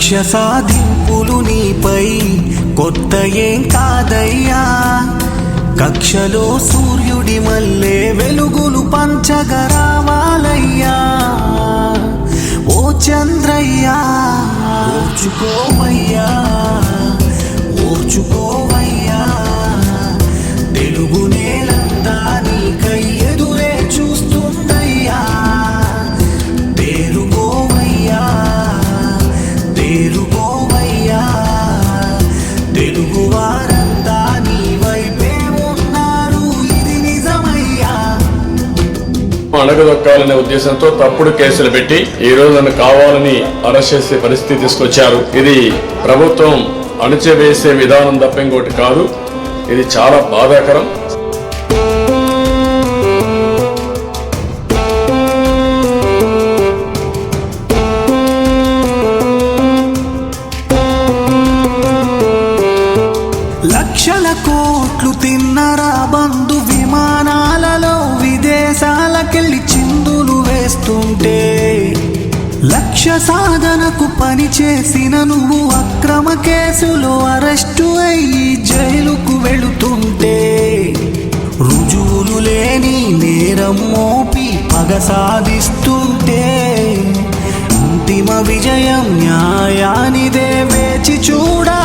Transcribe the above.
కక్ష సాధింపులు నీపై కొత్త ఏం కాదయ్యా. కక్షలో సూర్యుడి మల్లె వెలుగులు పంచగరావాలయ్యా. ఓ చంద్రయ్యా ఓర్చుకోవయ్యా, ఓర్చుకోవయ్యా. తెలుగు నేలంతా నీకై ఎదురే చూస్తుందయ్యా. తేరుకోవయ్యా, తేరుకోవయ్యా. తెలుగు వారంతా నీ వైపే ఉన్నారు, ఇది నిజమయ్యా. అణగదొక్కాలనే ఉద్దేశంతో తప్పుడు కేసులు పెట్టి ఈ రోజు నన్ను కావాలని అరెస్ట్ చేసే పరిస్థితి తీసుకొచ్చారు. ఇది ప్రభుత్వం అణచివేసే విధానం తప్ప ఇంకోటి కాదు. ఇది చాలా బాధాకరం. లక్షల కోట్లు తిన్నరా బంధు విమానాలలో విదేశాలకెళ్ళి చిందులు వేస్తుంటే, లక్ష్య సాధనకు పని చేసిన నువ్వు అక్రమ కేసులో అరెస్టు అయ్యి జైలుకు వెళుతుంటే, రుజువులు లేని నేరం మోపి పగ సాధిస్తుంటే, అంతిమ విజయం న్యాయానిదే వేచి చూడా.